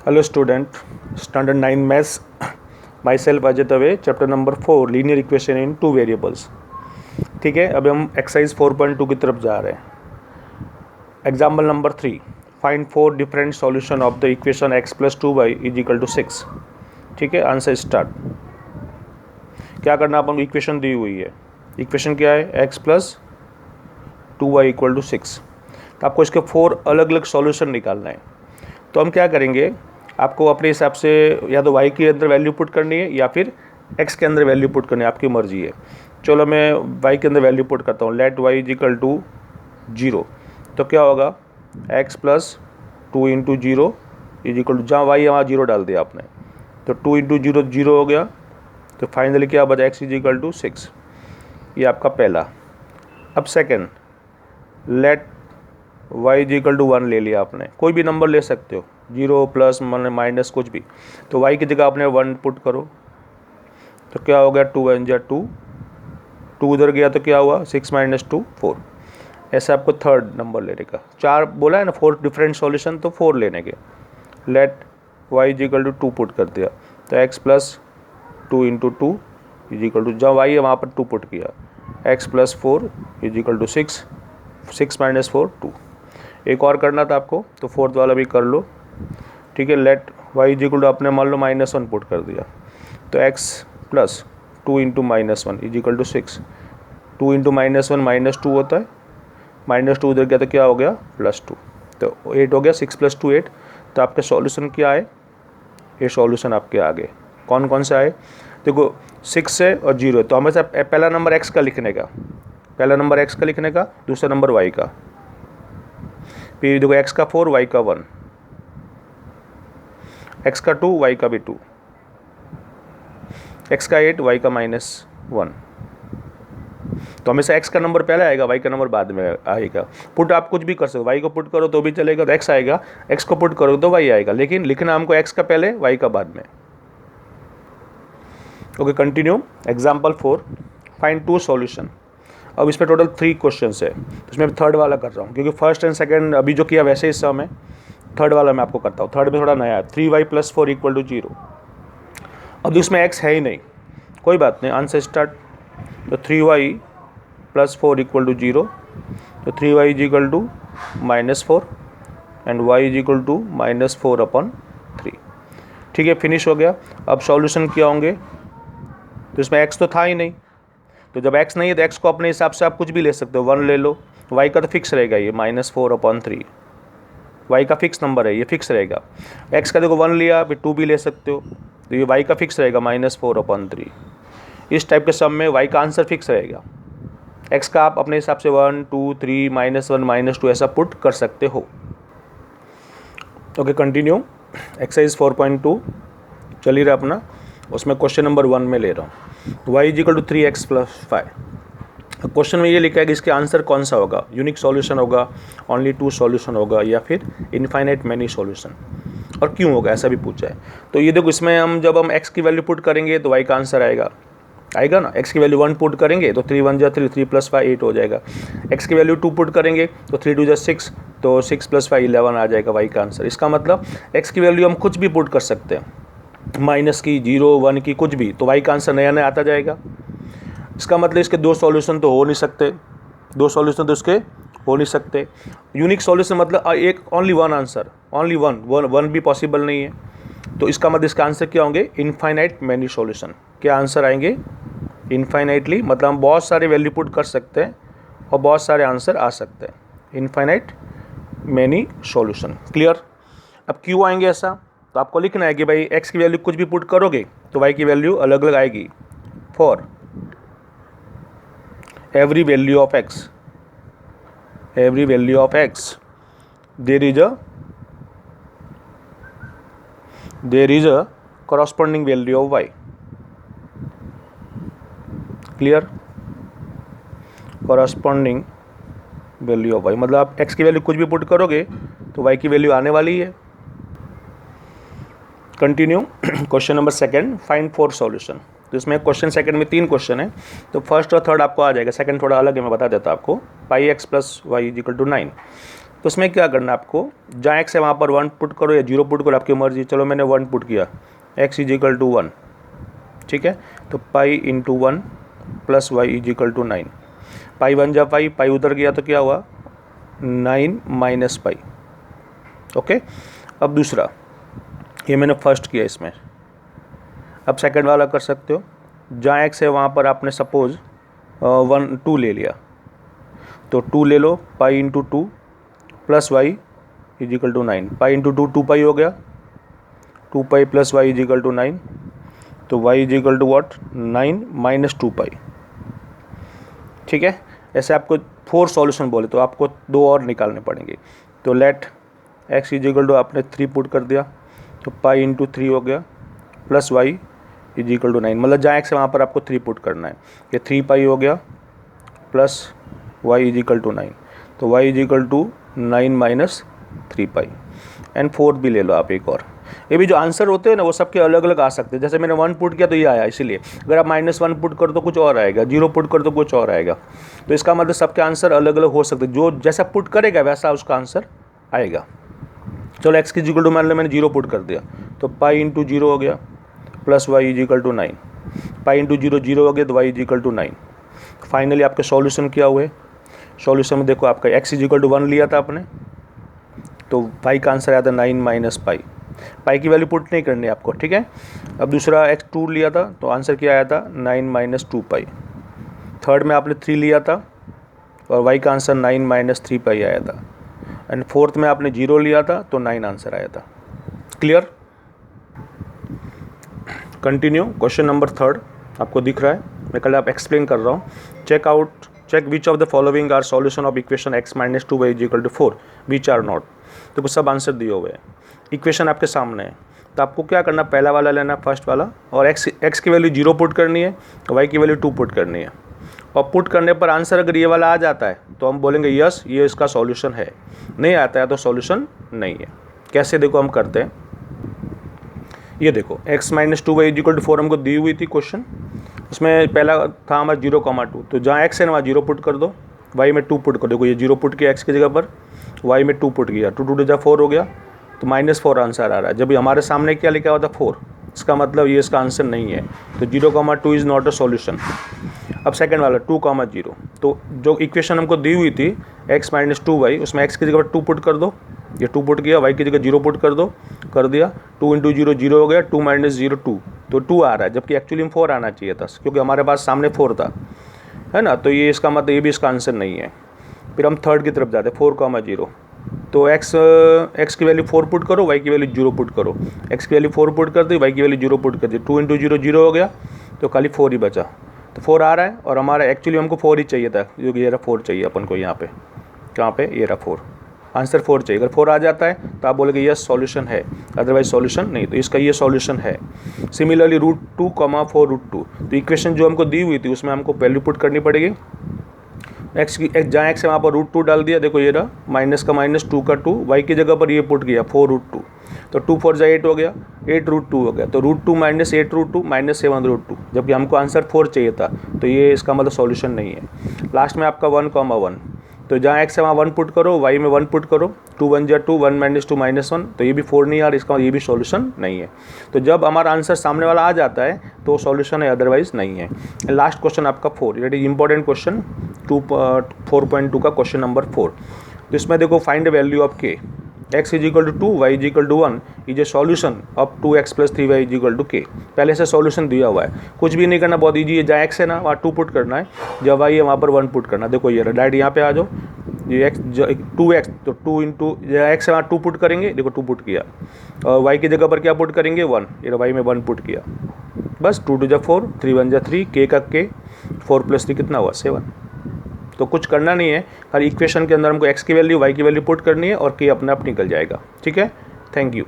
Hello student, standard 9 maths, myself Ajay Dave, chapter number 4 linear equation in two variables। ठीक है, अभी हम exercise 4.2 की तरफ जा रहे हैं। Example number 3, find 4 different solution of the equation x plus 2y is equal to 6। ठीक है, आंसर स्टार्ट। क्या करना, अपन को इक्वेशन दी हुई है। इक्वेशन क्या है, x plus 2y equal to 6। तो आपको इसके 4 अलग अलग सॉल्यूशन निकालना है। तो हम क्या करेंगे, आपको अपने हिसाब से या तो y के अंदर वैल्यू पुट करनी है या फिर x के अंदर वैल्यू पुट करनी है, आपकी मर्जी है। चलो मैं y के अंदर वैल्यू पुट करता हूँ। Let y is equal to 0। तो क्या होगा, x plus 2 into 0 is equal to, जहाँ y वहाँ 0 डाल दिया आपने, तो 2 इंटू 0 0 हो गया। तो फाइनली क्या बचा, x इज इक्वल टू 6। ये आपका पहला। अब second, let y is equal to 1 ले लिया आपने, कोई भी नंबर ले सकते हो, 0 प्लस माइनस कुछ भी। तो y की जगह आपने 1 पुट करो, तो क्या हो गया, 2 1 जा 2, 2 उधर गया तो क्या हुआ, 6 माइनस 2 4। ऐसे आपको थर्ड नंबर लेने का। 4 बोला है ना, 4 डिफरेंट सॉल्यूशन, तो 4 लेने के। Let y is equal to 2 put कर दिया, तो x plus 2 into 2 is equal to, जहाँ y है वहाँ पर 2 पुट किया, x plus 4 is equal to 6, 6 minus 4 2। एक और करना था आपको, तो फोर्थ वाला भी कर लो। ठीक है, let y is equal to, आपने मान लो -1 पुट कर दिया, तो x plus 2 into -1 is equal to 6। 2 into -1 -2 होता है, -2 उधर गया तो क्या हो गया, +2। तो 8 हो गया, 6 + 2 8। तो आपके सॉल्यूशन क्या आए, ये सॉल्यूशन आपके आगे कौन कौन से आए, देखो 6 है और 0 है। तो हमेशा पहला नंबर x का लिखने का, पहला नंबर x का लिखने का, दूसरा नंबर y का। फिर देखो x का 4, y का 1, x का 2, y का भी 2, x का 8, y का -1। तो हमेशा x का नंबर पहले आएगा, y का नंबर बाद में आएगा। पुट आप कुछ भी कर सकते हो, y को पुट करो तो भी चलेगा, तो x आएगा, x को पुट करो तो y आएगा, लेकिन लिखना हमको x का पहले, y का बाद में। Okay, continue. Example 4, find 2 solution. अब इस पर टोटल 3 क्वेश्चन है, तो इसमें थर्ड वाला कर रहा हूँ, क्योंकि फर्स्ट एंड सेकंड अभी जो किया वैसे हिस्सा में, थर्ड वाला मैं आपको करता हूँ। थर्ड में थोड़ा नया है, 3y + 4 इक्वल टू 0। अब इसमें x है ही नहीं, कोई बात नहीं, आंसर स्टार्ट। तो 3y + 4 इक्वल टू 0, तो 3y is equal to -4 and y is equal to -4/3। ठीक है, फिनिश हो गया। अब सॉल्यूशन क्या होंगे, तो इसमें x तो था ही नहीं, तो जब x नहीं है तो x को अपने हिसाब से आप कुछ भी ले सकते हो, 1 ले लो। y का तो फिक्स रहेगा, ये -4/3, y का फिक्स नंबर है, ये फिक्स रहेगा। x का देखो 1 लिया, फिर 2 भी ले सकते हो, तो ये y का फिक्स रहेगा -4/3। इस टाइप के सम में y का आंसर फिक्स रहेगा। x का आप अपने हिसाब से 1 2 3 -1 -2 ऐसा पुट कर सकते हो। Okay, continue. एक्सरसाइज 4.2 चल ही रहा अपना, उसमें क्वेश्चन नंबर 1 में ले रहा हूँ। y is equal to 3x + 5। Question में ये लिखा है कि इसके आंसर कौन सा होगा, यूनिक सॉल्यूशन होगा, ओनली 2 सॉल्यूशन होगा, या फिर इनफाइनाइट मैनी सॉल्यूशन, और क्यों होगा, ऐसा भी पूछा है। तो ये देखो, इसमें हम जब हम x की वैल्यू पुट करेंगे तो y का आंसर आएगा ना। x की वैल्यू 1 पुट करेंगे तो 3 1 जा 3, 3 + 5 8 हो जाएगा। x की वैल्यू 2 पुट करेंगे तो 3 2 जा 6, तो 6 + 5 11 आ जाएगा y का आंसर। इसका मतलब x की वैल्यू हम कुछ भी पुट कर सकते हैं, माइनस की, 0 1 की, कुछ भी, तो y का आंसर नया नया आता जाएगा। इसका मतलब इसके 2 सॉल्यूशन तो हो नहीं सकते, 2 सॉल्यूशन तो इसके हो नहीं सकते। यूनिक सॉल्यूशन मतलब एक, ओनली 1 आंसर, ओनली 1 भी पॉसिबल नहीं है। तो इसका मतलब इसका आंसर क्या होंगे, इनफाइनाइट मैनी सॉल्यूशन। क्या आंसर आएंगे, इनफाइनाइटली, मतलब हम बहुत सारे वैल्यू पुट कर सकते हैं और बहुत सारे आंसर आ सकते हैं। Infinite many solution, clear. अब क्यों आएंगे ऐसा, तो आपको लिखना है कि भाई x की वैल्यू कुछ भी पुट करोगे तो y की वैल्यू अलग अलग आएगी। For every value of x, every value of x there is a corresponding value of y। Clear, corresponding value of y मतलब आप x की वैल्यू कुछ भी पुट करोगे तो y की वैल्यू आने वाली है। Continue. Question number 2, find 4 solution. तो इसमें क्वेश्चन सेकंड में 3 क्वेश्चन है, तो फर्स्ट और थर्ड आपको आ जाएगा, सेकंड थोड़ा अलग है, मैं बता देता हूँ आपको। πx + y = 9। तो उसमें क्या करना है आपको, जहाँ x है वहाँ पर 1 पुट करो या 0 पुट करो, आपकी मर्जी। चलो मैंने 1 पुट किया, x इजिकल टू 1, ठीक है। तो pi into 1 plus Y is equal to 9, pi 1 जा पाई उधर गया तो क्या हुआ 9 माइनस पाई। ओके, अब दूसरा, ये मैंने फर्स्ट किया इसमें। अब सेकंड वाला कर सकते हो, जहाँ x है वहाँ पर आपने सपोज 2 ले लिया, तो 2 ले लो, pi into 2 plus Y is equal to 9, pi into 2 2 pi हो गया, 2 pi plus Y is equal to 9, तो y is equal to what 9 minus 2 pi, ठीक है। ऐसे आपको 4 सॉल्यूशन बोले तो आपको 2 और निकालने पड़ेंगे। तो लेट x इजिकल टू आपने 3 पुट कर दिया, तो पाई इंटू 3 हो गया प्लस वाई इजिकल टू 9, मतलब जहाँ x है वहाँ पर आपको 3 पुट करना है। ये 3 पाई हो गया प्लस वाई इजिकल टू 9, तो y is equal to 9 minus 3 pi. And 4 भी ले लो आप एक और। ये भी जो आंसर होते हैं ना वो सबके अलग अलग आ सकते हैं। जैसे मैंने 1 पुट किया तो ये आया, इसीलिए अगर आप -1 पुट कर दो कुछ और आएगा, 0 पुट कर दो कुछ और आएगा। तो इसका मतलब सबके आंसर अलग अलग हो सकते हैं, जो जैसा पुट करेगा वैसा उसका आंसर आएगा। चलो x की इजिकल टू मान लो मैंने 0 पुट कर दिया, तो पाई इंटू 0 हो गया plus Y is equal to 9, pi into 0 0 हो गया, तो वाई इजिकल टू 9। फाइनली आपके सॉल्यूशन क्या हुए, सॉल्यूशन में देखो आपका x इजिकल टू 1 लिया था आपने, तो y का आंसर आया था 9 माइनस पाई। पाई की वैल्यू पुट नहीं करनी है आपको, ठीक है। अब दूसरा x 2 लिया था, तो आंसर क्या आया था 9 माइनस 2 पाई। थर्ड में आपने 3 लिया था और y का आंसर 9 माइनस 3 पाई आया था। एंड फोर्थ में आपने 0 लिया था तो 9 आंसर आया था। क्लियर। कंटिन्यू, क्वेश्चन नंबर 3 आपको दिख रहा है, मैं कल आप एक्सप्लेन कर रहा हूँ। Check which of the following are solution of equation x minus 2 y is equal to 4 which are not. तो कुछ सब आंसर दिए हुए हैं, इक्वेशन आपके सामने है। तो आपको क्या करना, पहला वाला लेना, फर्स्ट वाला, और x की वैल्यू 0 पुट करनी है, y की वैल्यू 2 पुट करनी है। और पुट करने पर आंसर अगर ये वाला आ जाता है तो हम बोलेंगे यस ये इसका सॉल्यूशन है, नहीं आता है तो सॉल्यूशन नहीं है। कैसे देखो हम करते हैं, ये देखो x minus 2 y is equal to 4 हमको दी हुई थी क्वेश्चन, उसमें पहला था हमारा 0,2, तो जहाँ x है ना वहाँ 0 पुट कर दो, y में 2 पुट कर दो। देखो ये 0 पुट किया x की जगह पर, y में 2 पुट किया, 2 2 4 हो गया, तो -4 आंसर आ रहा है। जब हमारे सामने क्या लिखा हुआ था 4, इसका मतलब ये इसका आंसर नहीं है, तो 0,2 इज़ नॉट अ सॉल्यूशन। अब सेकंड वाला 2,0, तो जो इक्वेशन हमको दी हुई थी x माइनस 2 वाई, उसमें x की जगह पर 2 पुट कर दो, ये 2 पुट किया, y की जगह 0 पुट कर दो, कर दिया, 2 इंटू 0 0 हो गया, 2 माइनस 0 2, तो 2 आ रहा है, जबकि एक्चुअली में 4 आना चाहिए था, क्योंकि हमारे पास सामने 4 था, है ना। तो ये इसका मतलब ये भी इसका आंसर नहीं है। फिर हम थर्ड की तरफ जाते हैं, 4,0, तो x की वैल्यू 4 पुट करो, y की वैल्यू 0 पुट करो, x की वैल्यू 4 पुट कर दी, y की वैल्यू 0 पुट कर दी, 2 इंटू 0 0 हो गया, तो खाली 4 ही बचा, तो 4 आ रहा है। और हमारा एक्चुअली हमको 4 ही चाहिए था, क्योंकि ये रहा 4 चाहिए अपन को यहाँ पे, कहाँ पे, ये रहा 4, आंसर 4 चाहिए। अगर 4 आ जाता है तो आप बोलेंगे यस सॉल्यूशन है, अदरवाइज सॉल्यूशन नहीं, तो इसका ये सॉल्यूशन है। सिमिलरली √2, 4 √2, तो इक्वेशन जो हमको दी हुई थी उसमें हमको वैल्यू पुट करनी पड़ेगी, x की जहाँ x है वहाँ पर √2 डाल दिया, देखो ये रहा माइनस का माइनस 2 का 2, y की जगह पर ये पुट किया 4 √2, तो 2 4 जा 8 हो गया, 8 √2 हो गया, तो √2 माइनस 8 √2 माइनस 7 √2, जबकि हमको आंसर 4 चाहिए था, तो ये इसका मतलब सॉल्यूशन नहीं है। लास्ट में आपका 1,1, तो जहाँ x है वहाँ 1 पुट करो, y में 1 पुट करो, 2 1 जा 2, 1 माइनस 2 माइनस 1, तो ये भी 4 नहीं आ रहा, इसका ये भी सॉल्यूशन नहीं है। तो जब हमारा आंसर सामने वाला आ जाता है तो सॉल्यूशन है, अदरवाइज नहीं है। लास्ट क्वेश्चन आपका 4, दैट इज इंपॉर्टेंट क्वेश्चन 4.2 का क्वेश्चन नंबर 4। तो इसमें देखो find the value of k, x is equal to 2 y is equal to 1 is a solution of 2x plus 3y is equal to k। पहले से सॉल्यूशन दिया हुआ है, कुछ भी नहीं करना, बहुत ईजी है। जहाँ x है ना वहाँ 2 पुट करना है, जब y है वहाँ पर 1 पुट करना। देखो ये डायरेक्ट यहाँ पे आ जाओ, ये x 2x, तो 2 इंटू x है वहाँ 2 पुट करेंगे, देखो 2 पुट किया, और y की जगह पर क्या पुट करेंगे 1, ये y में 1 पुट किया, बस 2 2 जा 4, 3 1 जा 3, k का k, 4 प्लस 3 कितना हुआ 7। तो कुछ करना नहीं है, खाली इक्वेशन के अंदर हमको x की वैल्यू y की वैल्यू पुट करनी है और k अपने आप निकल जाएगा। ठीक है, थैंक यू।